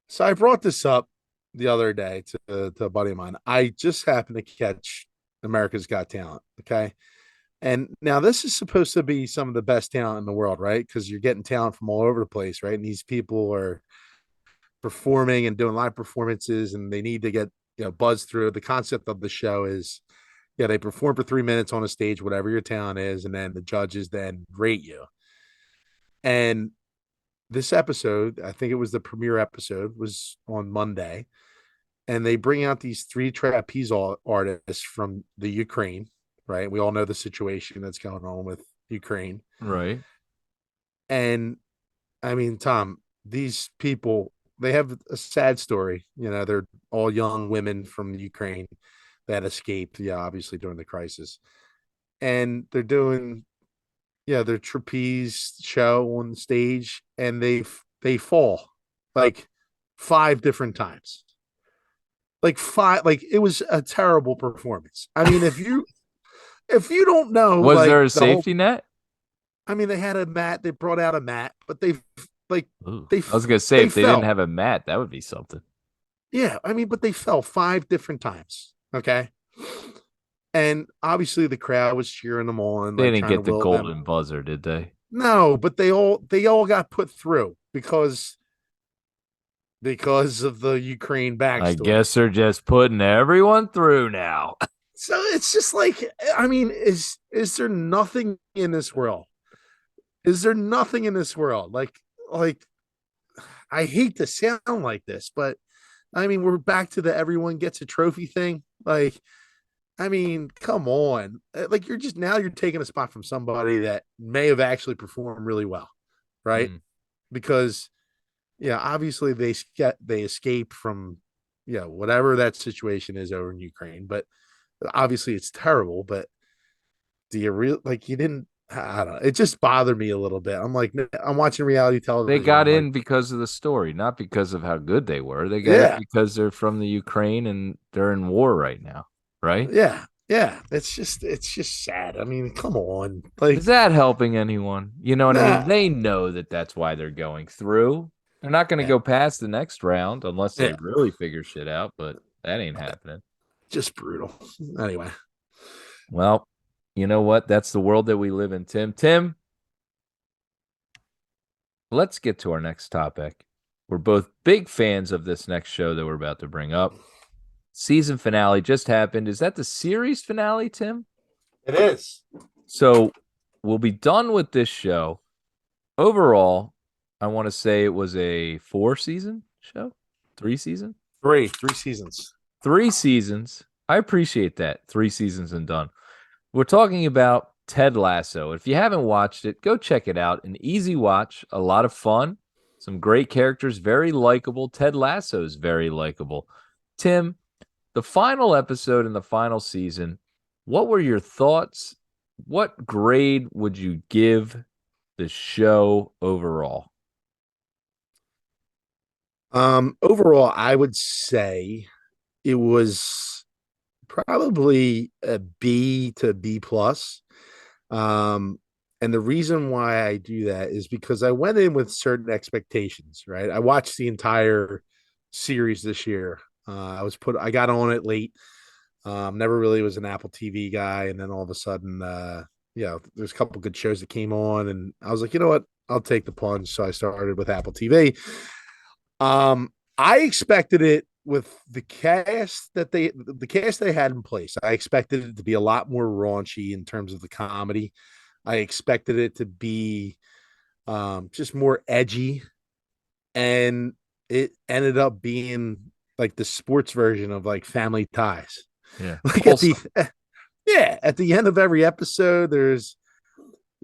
So I brought this up the other day to a buddy of mine. I just happened to catch America's Got Talent. Okay. And now this is supposed to be some of the best talent in the world, right? Because you're getting talent from all over the place, right? And these people are performing and doing live performances, and they need to get buzz through. The concept of the show is, they perform for 3 minutes on a stage, whatever your talent is, and then the judges then rate you. And this episode, I think it was the premiere episode, was on Monday, and they bring out these three trapeze artists from the Ukraine, right? We all know the situation that's going on with Ukraine. Right. And I mean, Tom, these people, they have a sad story. They're all young women from Ukraine that escaped, obviously during the crisis. And they're doing, their trapeze show on stage, and they fall like 5 different times. Like five, like it was a terrible performance. I mean, if you don't know, Was like there a the whole, safety net? I mean, they had a mat. They brought out a mat, but like Ooh. they I was gonna say they if they didn't fell. have a mat, that would be something. Yeah, I mean, but they fell 5 different times. Okay, and obviously the crowd was cheering them on, They like didn't trying to get the will them. golden buzzer, did they? No, but they all got put through because of the Ukraine I backstory. guess they're just putting everyone through now. So it's just like, I mean, is there nothing in this world? Is there nothing in this world? Like I hate to sound like this, but I mean, we're back to the everyone gets a trophy thing. Like, I mean, come on. Like you're just now you're taking a spot from somebody that may have actually performed really well, right? Mm. Because yeah, obviously they escaped from whatever that situation is over in Ukraine, but obviously it's terrible. But do you really like you didn't? I don't know. It just bothered me a little bit. I'm like, I'm watching reality They television. got I'm like, in because of the story, not because of how good they were. They got in yeah, because they're from the Ukraine and they're in war right now, right? yeah. It's just sad. I mean, come on, like, Is that helping anyone? You know what I mean? nah, They know that that's why they're going through. They're not going to yeah, go past the next round unless they yeah, really figure shit out, but that ain't happening. just brutal. Anyway, Well, you know what? That's the world that we live in, Tim. Tim, let's get to our next topic. We're both big fans of this next show that we're about to bring up. Season finale just happened. Is that the series finale, Tim? it is So we'll be done with this show. Overall, I want to say it was a 4-season show, 3 season, three seasons. 3 seasons. I appreciate that. 3 seasons and done. We're talking about Ted Lasso. If you haven't watched it, go check it out. An easy watch, a lot of fun, some great characters, very likable. Ted Lasso is very likable. Tim, the final episode in the final season, what were your thoughts? What grade would you give the show overall? Overall, I would say it was probably a B to B plus. Um, and the reason why I do that is because I went in with certain expectations, right? I watched the entire series this year. I got on it late. Never really was an Apple TV guy, and then all of a sudden, there's a couple good shows that came on, and I was like, you know what, I'll take the plunge. So I started with Apple TV. I expected it with the cast they had in place. I expected it to be a lot more raunchy in terms of the comedy. I expected it to be just more edgy, and it ended up being like the sports version of like Family Ties. Yeah. Like Wholesome. at the end of every episode, there's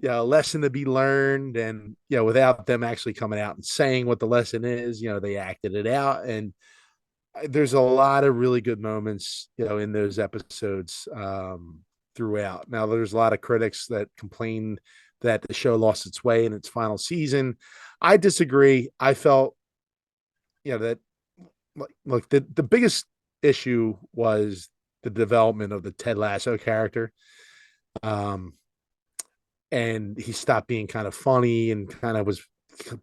a lesson to be learned, and without them actually coming out and saying what the lesson is, they acted it out, and there's a lot of really good moments, in those episodes throughout. Now, there's a lot of critics that complain that the show lost its way in its final season. I disagree. I felt, that like the biggest issue was the development of the Ted Lasso character. Um, and he stopped being kind of funny and kind of was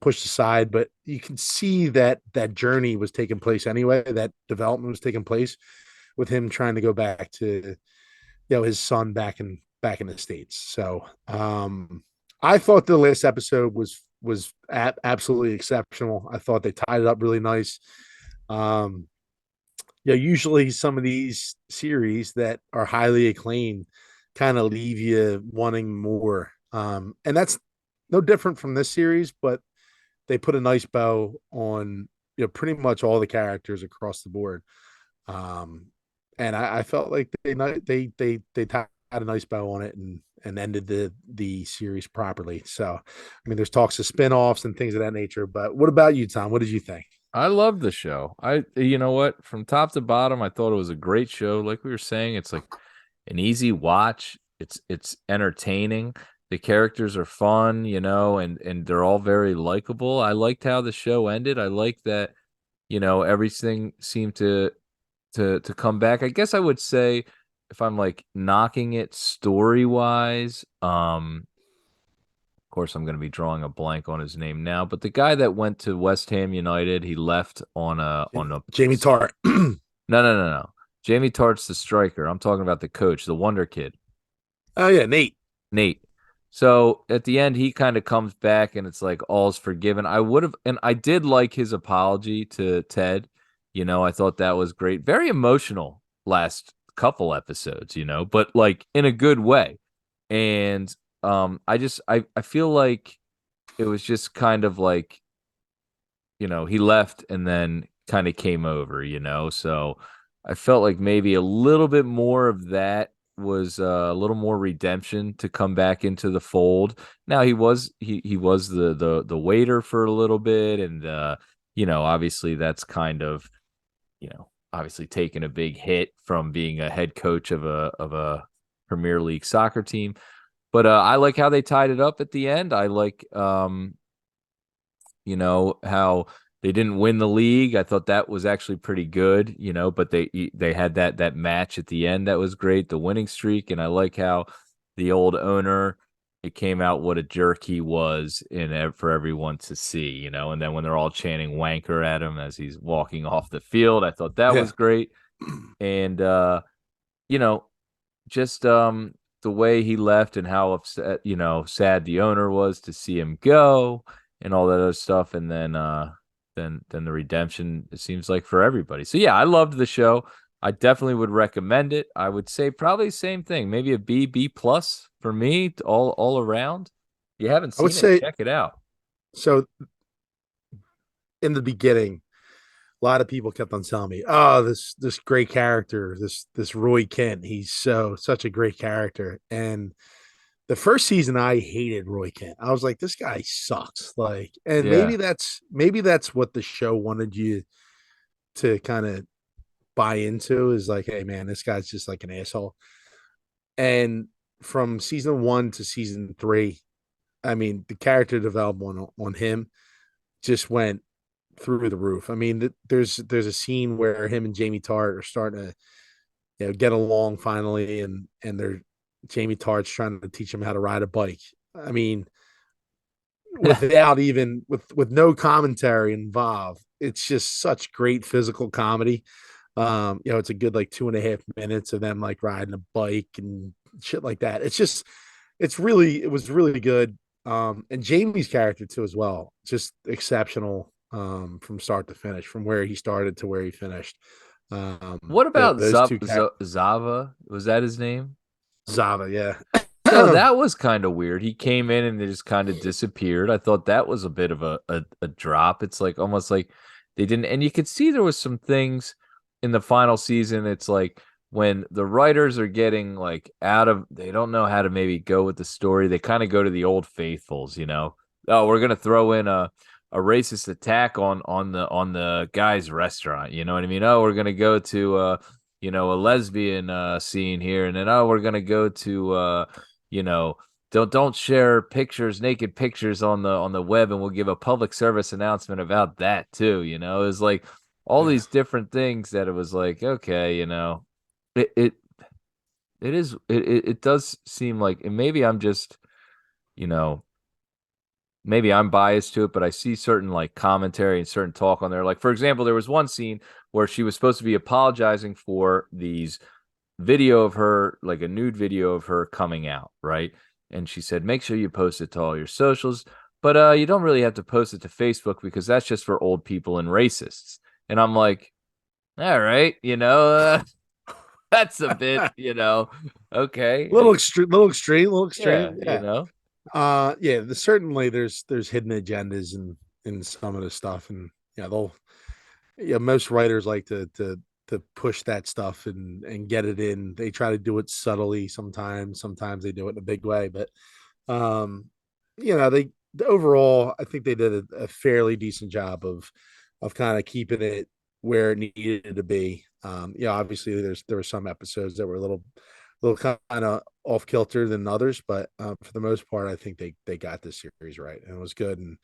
pushed aside, but you can see that that journey was taking place anyway. That development was taking place with him trying to go back to his son back in the States. So I thought the last episode was absolutely exceptional. I thought they tied it up really nice. um Usually some of these series that are highly acclaimed kind of leave you wanting more. And that's no different from this series, but they put a nice bow on pretty much all the characters across the board. Um, and I felt like they tied a nice bow on it and ended the series properly. So, I mean, there's talks of spinoffs and things of that nature. But what about you, Tom? What did you think? I love the show. You know what? From top to bottom, I thought it was a great show. Like we were saying, it's like an easy watch. It's entertaining. The characters are fun, and they're all very likable. I liked how the show ended. I like that, everything seemed to come back. I guess I would say if I'm like knocking it story-wise, of course I'm going to be drawing a blank on his name now, but the guy that went to West Ham United, he left on a Jamie Tart. no. Jamie Tartt's the striker. I'm talking about the coach, the Wonder Kid, Oh yeah, Nate. Nate. So at the end, he kind of comes back, and it's like all's forgiven. I would have, and I did like his apology to Ted. I thought that was great. Very emotional last couple episodes, but like in a good way. And I feel like it was just kind of like, he left and then kind of came over, so I felt like maybe a little bit more of that was a little more redemption to come back into the fold. Now he was the waiter for a little bit, and obviously that's kind of, obviously taking a big hit from being a head coach of a Premier League soccer team. But I like how they tied it up at the end. I like how they didn't win the league. I thought that was actually pretty good, but they had that match at the end that was great, the winning streak. And I like how the old owner, it came out what a jerk he was for everyone to see, and then when they're all chanting wanker at him as he's walking off the field, I thought that Yeah. was great. And you know just the way he left and how upset, sad the owner was to see him go and all that other stuff. And then the redemption, it seems like, for everybody. So yeah, I loved the show. I definitely would recommend it. I would say probably same thing, maybe a B plus for me, all around. If you haven't I would seen it, say check it out. so. In the beginning, a lot of people kept on telling me, "Oh, this great character, this Roy Kent, he's such a great character." And the first season, I hated Roy Kent. I was like, "This guy sucks." Like, and Yeah. maybe that's what the show wanted you to kind of buy into, is like, "Hey, man, this guy's just like an asshole." And from season 1 to season 3, I mean, the character development on him just went through the roof. I mean, there's a scene where him and Jamie Tart are starting to, get along finally, and they're Jamie Tart's trying to teach him how to ride a bike. I mean, without even with no commentary involved, it's just such great physical comedy. It's a good like 2.5 minutes of them like riding a bike and shit like that. It was really good. And Jamie's character too as well, just exceptional, from start to finish, from where he started to where he finished. What about Those two Zava? Was that his name? Zava, yeah. So that was kind of weird. He came in and they just kind of disappeared. I thought that was a bit of a drop. It's like almost like they didn't, and you could see there was some things in the final season. It's like when the writers are getting like they don't know how to maybe go with the story. They kind of go to the old faithfuls, Oh, we're gonna throw in a racist attack on the guy's restaurant. You know what I mean? Oh, we're gonna go to a lesbian scene here, and then we're gonna go to you know, don't share naked pictures on the web, and we'll give a public service announcement about that too. It's like all Yeah. these different things that it was like, okay, it it it does seem like, and maybe I'm just, you know, maybe I'm biased to it, but I see certain like commentary and certain talk on there. Like, for example, there was one scene where she was supposed to be apologizing for these video of her, like a nude video of her coming out, right? And she said, make sure you post it to all your socials, but you don't really have to post it to Facebook because that's just for old people and racists. And I'm like, all right, that's a bit, okay, Little yeah, extreme. Yeah. Yeah, certainly there's hidden agendas in some of the stuff, and they'll most writers like to push that stuff and get it in. They try to do it subtly sometimes they do it in a big way, but um they overall, I think they did a fairly decent job of kind of keeping it where it needed to be. Obviously there were some episodes that were a little kind of off kilter than others, but for the most part, I think they got this series right, and it was good. And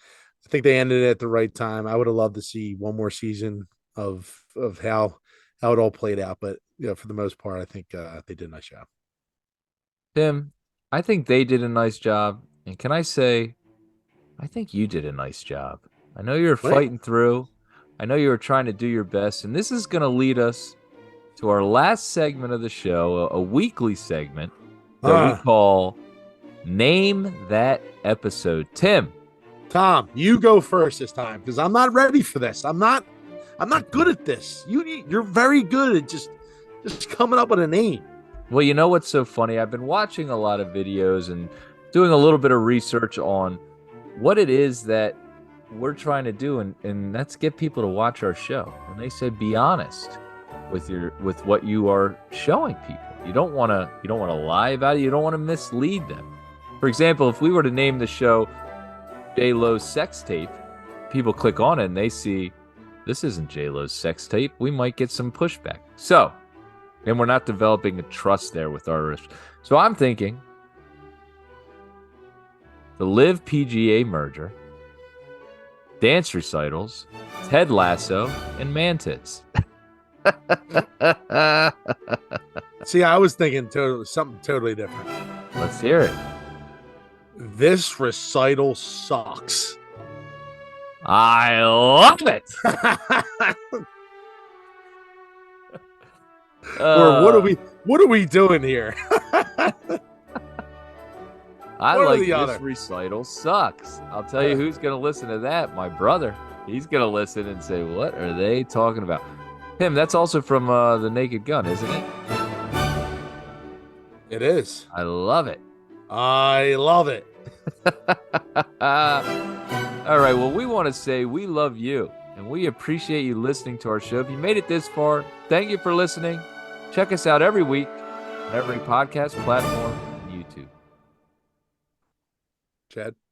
I think they ended it at the right time. I would have loved to see one more season of how it all played out, but for the most part, I think they did a nice job. Tim, I think they did a nice job, and can I say, I think you did a nice job. I know you're Wait, fighting through. I know you were trying to do your best, and this is going to lead us to our last segment of the show, a weekly segment that we ah, call Name That Episode. Tim. Tom, you go first this time because I'm not ready for this. I'm not good at this. You're very good at just just coming up with a name. Well, you know what's so funny? I've been watching a lot of videos and doing a little bit of research on what it is that we're trying to do, and that's get people to watch our show. And they say be honest with what you are showing people. You don't want to lie about it. You don't want to mislead them. For example, if we were to name the show J-Lo's Sex Tape, people click on it and they see this isn't J-Lo's sex tape. We might get some pushback. So, and we're not developing a trust there with our. So I'm thinking the LIV PGA merger, Dance Recitals, Ted Lasso, and Man-Tits. See, I was thinking something totally different. Let's hear it. This recital sucks. I love it. Or what are we doing here? I One or like the this other. recital sucks. I'll tell you who's going to listen to that. My brother. He's going to listen and say, what are they talking about? Tim, that's also from The Naked Gun, isn't it? It is. I love it. I love it. All right. Well, we want to say we love you and we appreciate you listening to our show. If you made it this far, thank you for listening. Check us out every week on every podcast platform and YouTube. Chad.